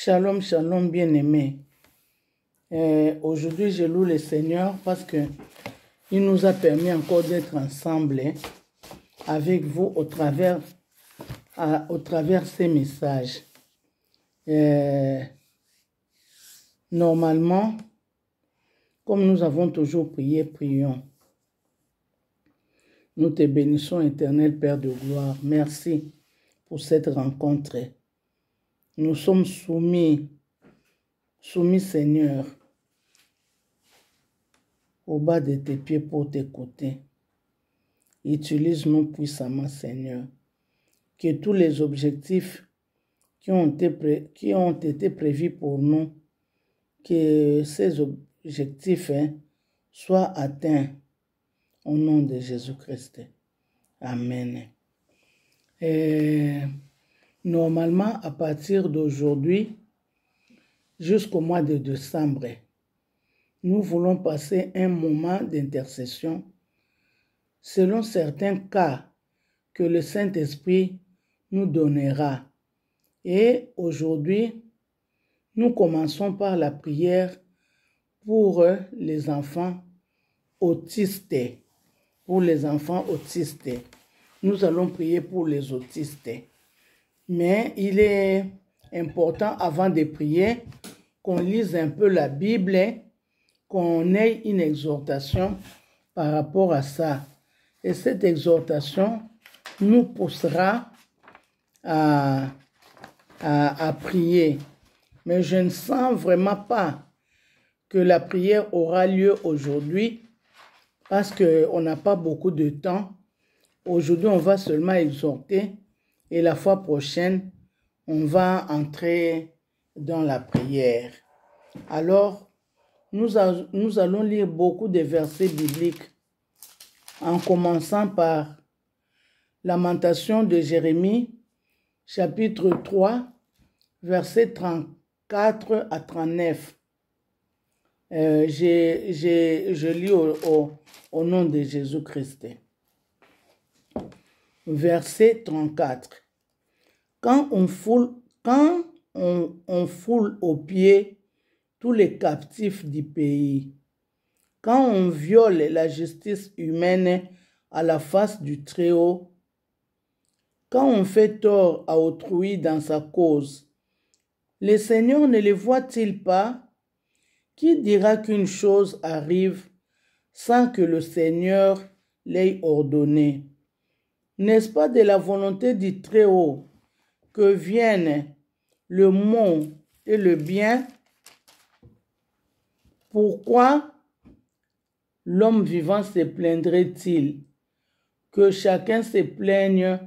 Shalom, shalom, bien-aimés. Aujourd'hui, je loue le Seigneur parce que il nous a permis encore d'être ensemble avec vous au travers ces messages. Normalement, comme nous avons toujours prié, prions. Nous te bénissons, éternel Père de gloire. Merci pour cette rencontre. Nous sommes soumis, Seigneur, au bas de tes pieds pour t'écouter. Utilise-nous puissamment, Seigneur. Que tous les objectifs qui ont été prévus pour nous, que ces objectifs soient atteints au nom de Jésus-Christ. Amen. Normalement, à partir d'aujourd'hui, jusqu'au mois de décembre, nous voulons passer un moment d'intercession selon certains cas que le Saint-Esprit nous donnera. Et aujourd'hui, nous commençons par la prière pour les enfants autistes. Pour les enfants autistes. Nous allons prier pour les autistes. Mais il est important, avant de prier, qu'on lise un peu la Bible, qu'on ait une exhortation par rapport à ça. Et cette exhortation nous poussera à prier. Mais je ne sens vraiment pas que la prière aura lieu aujourd'hui parce qu'on n'a pas beaucoup de temps. Aujourd'hui, on va seulement exhorter et la fois prochaine, on va entrer dans la prière. Alors, nous allons lire beaucoup de versets bibliques en commençant par Lamentation de Jérémie, chapitre 3, versets 34 à 39. Je lis au nom de Jésus-Christ. Verset 34. Quand on foule aux pieds tous les captifs du pays, quand on viole la justice humaine à la face du Très-Haut, quand on fait tort à autrui dans sa cause, le Seigneur ne les voit-il pas? Qui dira qu'une chose arrive sans que le Seigneur l'ait ordonné? N'est-ce pas de la volonté du Très-Haut que viennent le mal et le bien? Pourquoi l'homme vivant se plaindrait-il? Que chacun se plaigne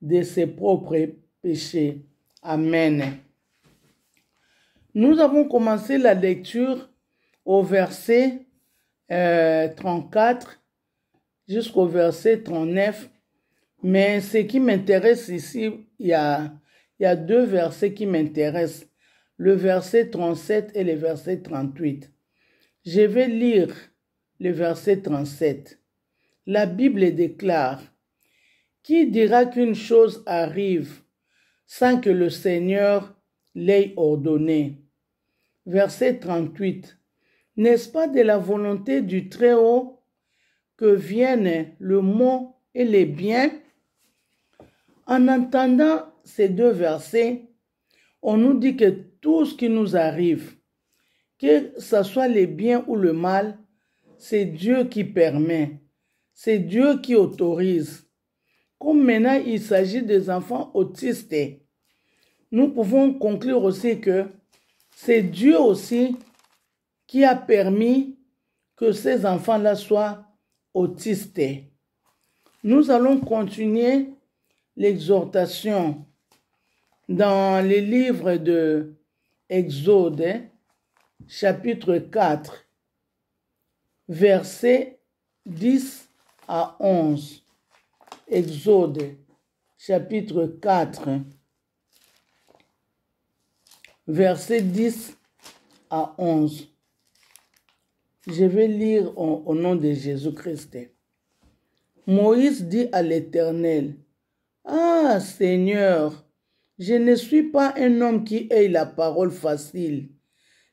de ses propres péchés. Amen. Nous avons commencé la lecture au verset 34 jusqu'au verset 39. Mais ce qui m'intéresse ici, il y a deux versets qui m'intéressent. Le verset 37 et le verset 38. Je vais lire le verset 37. La Bible déclare: qui dira qu'une chose arrive sans que le Seigneur l'ait ordonné? Verset 38. N'est-ce pas de la volonté du Très-Haut que viennent le mal et le bien? En entendant ces deux versets, on nous dit que tout ce qui nous arrive, que ce soit le bien ou le mal, c'est Dieu qui permet, c'est Dieu qui autorise. Comme maintenant il s'agit des enfants autistes, nous pouvons conclure aussi que c'est Dieu aussi qui a permis que ces enfants-là soient autistes. Nous allons continuer l'exhortation dans les livres de Exode, chapitre 4, versets 10 à 11. Exode, chapitre 4, versets 10 à 11. Je vais lire au nom de Jésus-Christ. Moïse dit à l'Éternel: « Ah, Seigneur, Je ne suis pas un homme qui ait la parole facile,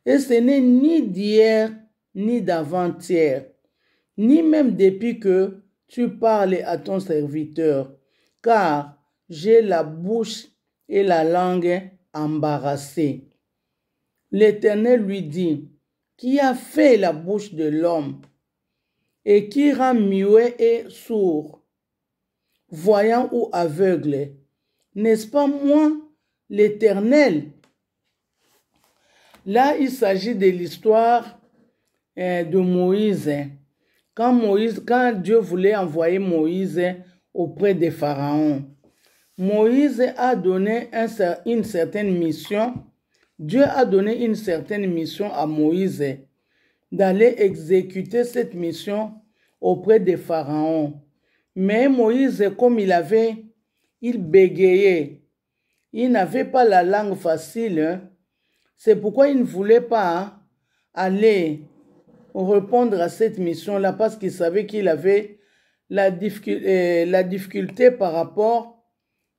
et ce n'est ni d'hier ni d'avant-hier, ni même depuis que tu parles à ton serviteur, car j'ai la bouche et la langue embarrassées. L'Éternel lui dit, qui a fait la bouche de l'homme et qui rend muet et sourd, voyant ou aveugle? N'est-ce pas moi, l'Éternel? Là, il s'agit de l'histoire de Moïse. Quand Dieu voulait envoyer Moïse auprès des pharaons, Moïse a donné une certaine mission. Dieu a donné une certaine mission à Moïse d'aller exécuter cette mission auprès des pharaons. Mais Moïse, comme il bégayait, il n'avait pas la langue facile. C'est pourquoi il ne voulait pas aller répondre à cette mission-là, parce qu'il savait qu'il avait la difficulté par rapport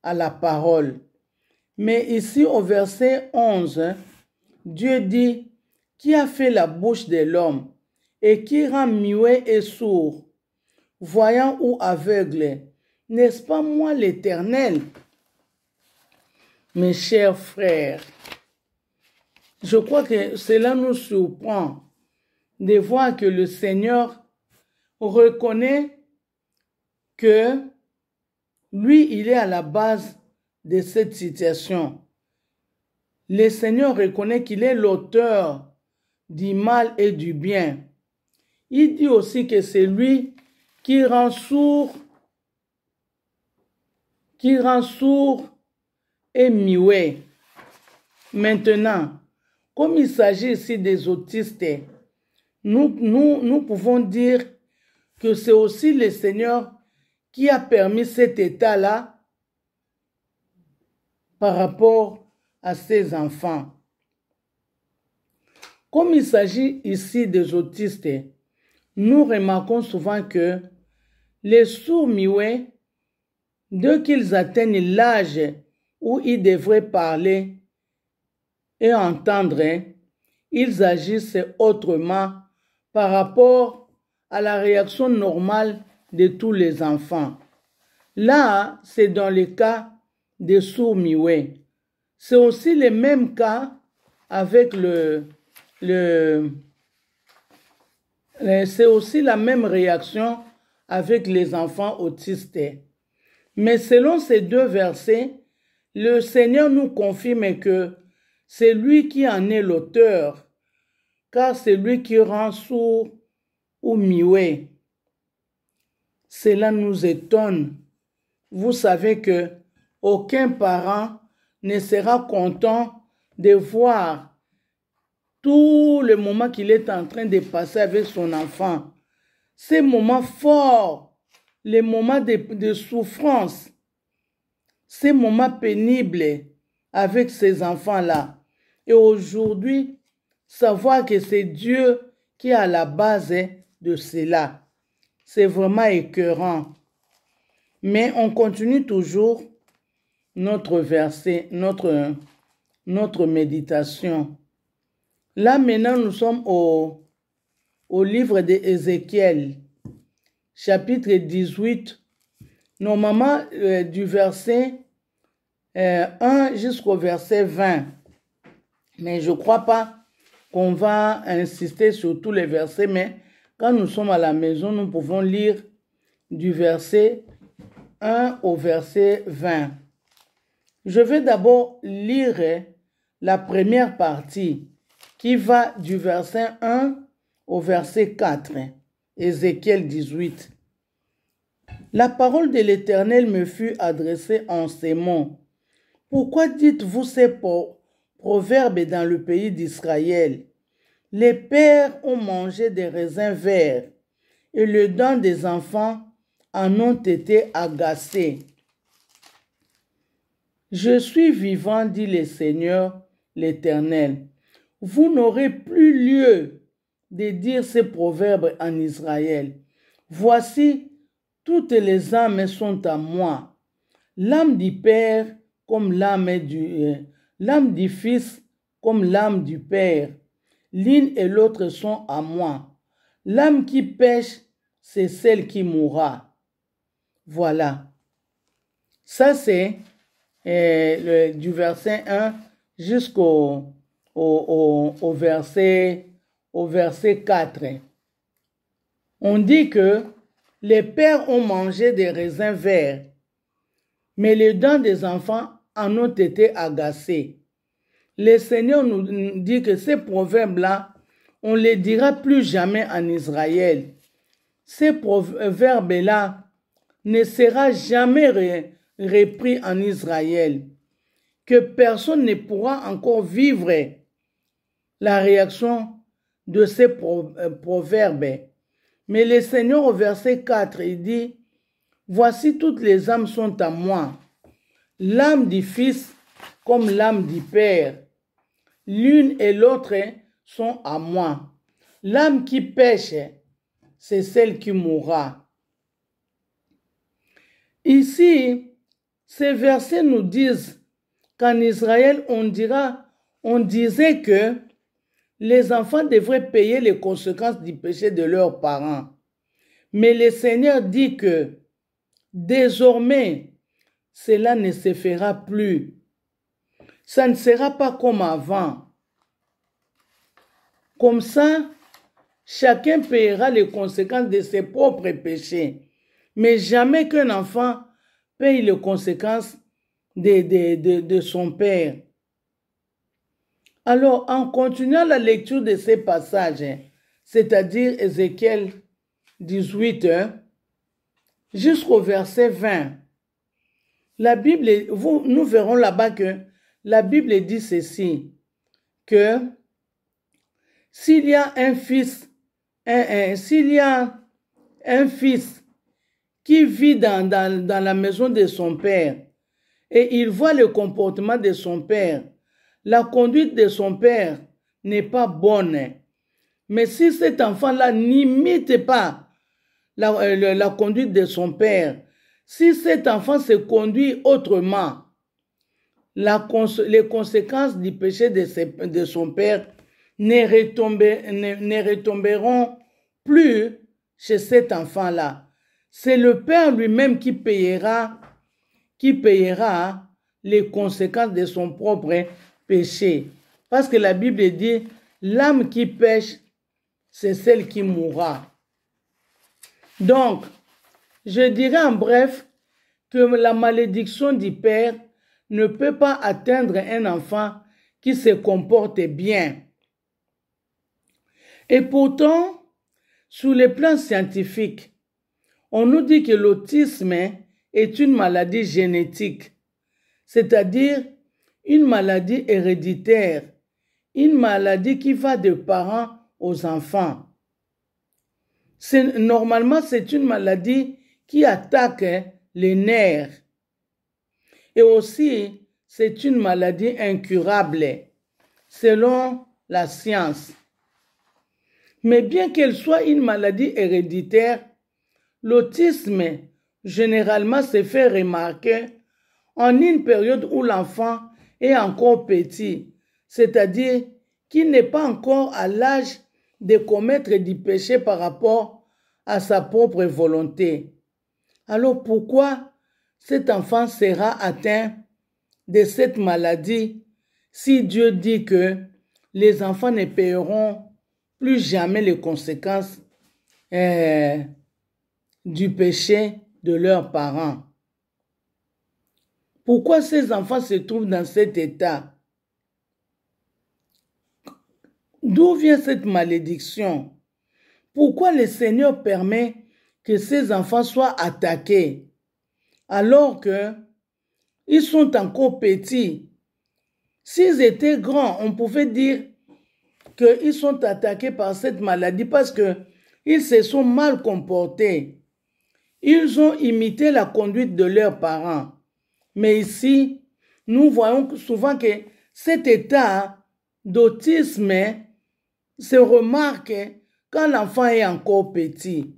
à la parole. Mais ici au verset 11, Dieu dit, qui a fait la bouche de l'homme et qui rend muet et sourd, voyant ou aveugle? N'est-ce pas moi l'Éternel? Mes chers frères, je crois que cela nous surprend de voir que le Seigneur reconnaît que lui, il est à la base de cette situation. Le Seigneur reconnaît qu'il est l'auteur du mal et du bien. Il dit aussi que c'est lui qui rend sourd et muet. Maintenant, comme il s'agit ici des autistes, nous pouvons dire que c'est aussi le Seigneur qui a permis cet état-là par rapport à ses enfants. Comme il s'agit ici des autistes, nous remarquons souvent que les sourds-muets, dès qu'ils atteignent l'âge où ils devraient parler et entendre, ils agissent autrement par rapport à la réaction normale de tous les enfants. Là, c'est dans le cas des sourds-muets. C'est aussi le même cas avec c'est aussi la même réaction avec les enfants autistes. Mais selon ces deux versets, le Seigneur nous confirme que c'est lui qui en est l'auteur, car c'est lui qui rend sourd ou muet. Cela nous étonne. Vous savez que aucun parent ne sera content de voir tout le moment qu'il est en train de passer avec son enfant. Ces moments forts, les moments de souffrance, ces moments pénibles avec ces enfants-là. Et aujourd'hui, savoir que c'est Dieu qui est à la base de cela, c'est vraiment écœurant. Mais on continue toujours notre verset, notre méditation. Là maintenant, nous sommes au livre d'Ézéchiel, chapitre 18, normalement du verset 1 jusqu'au verset 20. Mais je ne crois pas qu'on va insister sur tous les versets, mais quand nous sommes à la maison, nous pouvons lire du verset 1 au verset 20. Je vais d'abord lire la première partie qui va du verset 1 au verset 4, Ézéchiel 18. La parole de l'Éternel me fut adressée en ces mots. Pourquoi dites-vous ces proverbes dans le pays d'Israël? Les pères ont mangé des raisins verts et le dents des enfants en ont été agacés. Je suis vivant, dit le Seigneur l'Éternel. Vous n'aurez plus lieu de dire ces proverbes en Israël. Voici, toutes les âmes sont à moi. L'âme du Père comme l'âme du Fils comme l'âme du Père. L'une et l'autre sont à moi. L'âme qui pêche, c'est celle qui mourra. Voilà. Ça, c'est du verset 1 jusqu'au verset 4. On dit que les pères ont mangé des raisins verts, mais les dents des enfants en ont été agacées. Le Seigneur nous dit que ces proverbes-là, on ne les dira plus jamais en Israël. Ces proverbes-là ne sera jamais repris en Israël. Que personne ne pourra encore vivre la réaction de ces proverbes. Mais le Seigneur au verset 4, il dit, « Voici toutes les âmes sont à moi, l'âme du Fils comme l'âme du Père. L'une et l'autre sont à moi. L'âme qui pêche, c'est celle qui mourra. » Ici, ces versets nous disent qu'en Israël, on disait que les enfants devraient payer les conséquences du péché de leurs parents. Mais le Seigneur dit que désormais, cela ne se fera plus. Ça ne sera pas comme avant. Comme ça, chacun paiera les conséquences de ses propres péchés. Mais jamais qu'un enfant paye les conséquences de son père. Alors, en continuant la lecture de ces passages, c'est-à-dire Ézéchiel 18, jusqu'au verset 20, la Bible, nous verrons là-bas que la Bible dit ceci, que s'il y a un fils, s'il y a un fils qui vit dans la maison de son père et il voit le comportement de son père, la conduite de son père n'est pas bonne. Mais si cet enfant-là n'imite pas la conduite de son père, si cet enfant se conduit autrement, les conséquences du péché de son père ne retomberont plus chez cet enfant-là. C'est le père lui-même qui payera les conséquences de son propre péché. Parce que la Bible dit, l'âme qui pêche, c'est celle qui mourra. Donc, je dirais en bref que la malédiction du père ne peut pas atteindre un enfant qui se comporte bien. Et pourtant, sur le plan scientifique, on nous dit que l'autisme est une maladie génétique, c'est-à-dire une maladie héréditaire, une maladie qui va de parents aux enfants. Normalement, c'est une maladie qui attaque les nerfs. Et aussi, c'est une maladie incurable, selon la science. Mais bien qu'elle soit une maladie héréditaire, l'autisme généralement se fait remarquer en une période où l'enfant est encore petit, c'est-à-dire qu'il n'est pas encore à l'âge de commettre du péché par rapport à sa propre volonté. Alors pourquoi cet enfant sera atteint de cette maladie si Dieu dit que les enfants ne paieront plus jamais les conséquences du péché de leurs parents? Pourquoi ces enfants se trouvent dans cet état? D'où vient cette malédiction? Pourquoi le Seigneur permet que ces enfants soient attaqués alors qu'ils sont encore petits? S'ils étaient grands, on pouvait dire qu'ils sont attaqués par cette maladie parce qu'ils se sont mal comportés. Ils ont imité la conduite de leurs parents. Mais ici, nous voyons souvent que cet état d'autisme se remarque quand l'enfant est encore petit.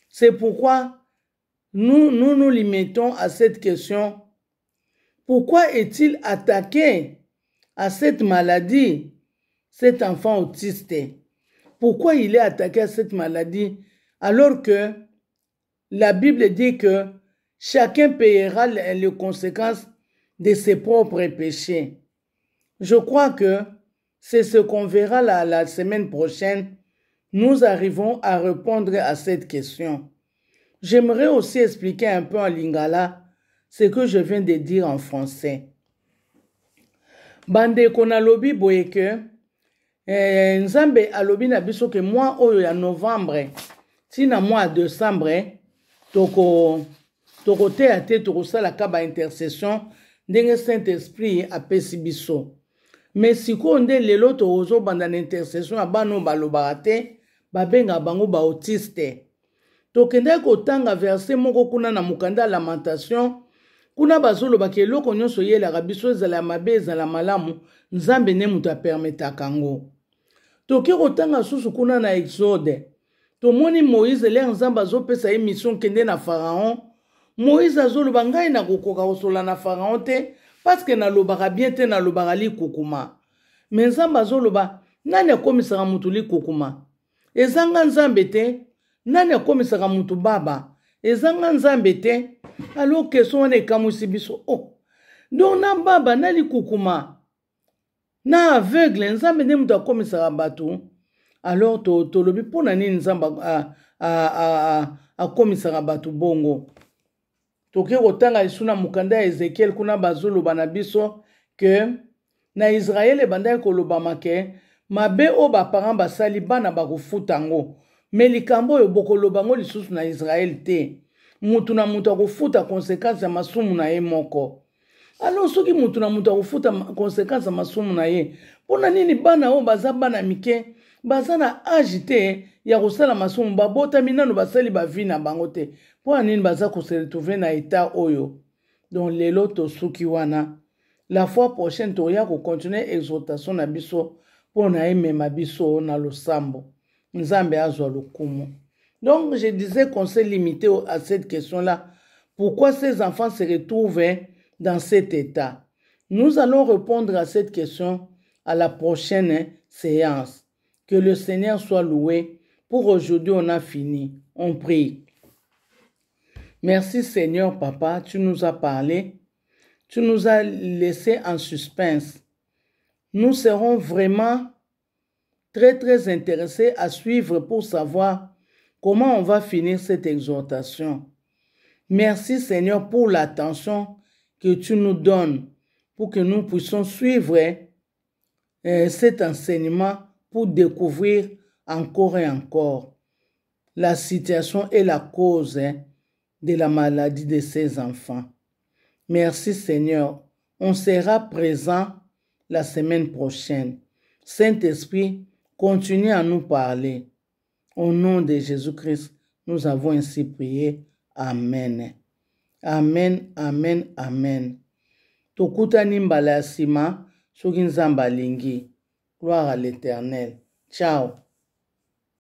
C'est pourquoi nous limitons à cette question. Pourquoi est-il attaqué à cette maladie, cet enfant autiste? Pourquoi il est attaqué à cette maladie alors que la Bible dit que chacun payera les conséquences de ses propres péchés? Je crois que c'est ce qu'on verra la semaine prochaine. Nous arrivons à répondre à cette question. J'aimerais aussi expliquer un peu en lingala ce que je viens de dire en français. Bande konalobi boyeke, nzambe alobi na biso ke mois oyo ya novembre, tina mois de décembre, toko teya te tokosala kaba intercession, ndenge Saint-Esprit apesi biso. Mais sikoyo nde lelo tozo banda na intercession ya bano balobaka te, babenga bango ba autiste. Tokende kotanga verset moko kuna na mukanda lamentation, kuna bazoloba ke eloko nyonso yelaka biso ezala mabe ezala malamu, nzambe ne mutu apermetaka yango. Toke kotanga susu kuna na Exode, tomoni Moïse le nzambe azopesa ye mission kende na Pharaon. Moïse azoloba ngai na kokoka kosola na Pharaon te, parce que nalobaka bien te nalobaka likukuma. Mais nzambe azoloba nani akomisaka mutu likukuma? Ezanga nzambe te, nani akomisaka mutu baba? Ezanga nzambe te. Alors question wana ekamwisi biso. Oh, donc na baba na likukuma na aveugle nzambe nde mutu akomisaka bato. Alors tolobi mpona nini nzambe akomisaka bato bongo? Toke kotanga lisuna mukanda ya Ezekiel kuna bazoloba na biso ke na Israel ebandaki kolobama ke mabe o baparent basali bana bakofuta ngo. Me likambo oyo bokoloba ngo lisusu na Israel te. Mutu na mutu akofuta konsekansi ya masumu na ye moko. Alors soki mutu na mutu akofuta konsekansi ya masumu na ye, mpona nini bana oyo baza bana mike baza na age te ya kosala masumu babotami nano basali bavi na bango te? Mpona nini baza koseretrouve na etat oyo? Donc lelo tosuki wana. La fois prochaine toya kokontinue exhortation na biso mpona emema biso na losambo. Nzambe azwa lokumu. Donc je disais qu'on s'est limité à cette question-là. Pourquoi ces enfants se retrouvent dans cet état? Nous allons répondre à cette question à la prochaine séance. Que le Seigneur soit loué. Pour aujourd'hui, on a fini. On prie. Merci Seigneur, Papa, tu nous as parlé. Tu nous as laissé en suspense. Nous serons vraiment très intéressés à suivre pour savoir comment on va finir cette exhortation. Merci Seigneur pour l'attention que tu nous donnes pour que nous puissions suivre cet enseignement pour découvrir encore et encore la situation et la cause de la maladie de ces enfants. Merci Seigneur. On sera présent la semaine prochaine. Saint-Esprit, continue à nous parler. Au nom de Jésus-Christ, nous avons ainsi prié. Amen. Amen, amen, amen. Tokutani mbala ya sima, soki nzambe alingi. Gloire à l'Éternel. Ciao.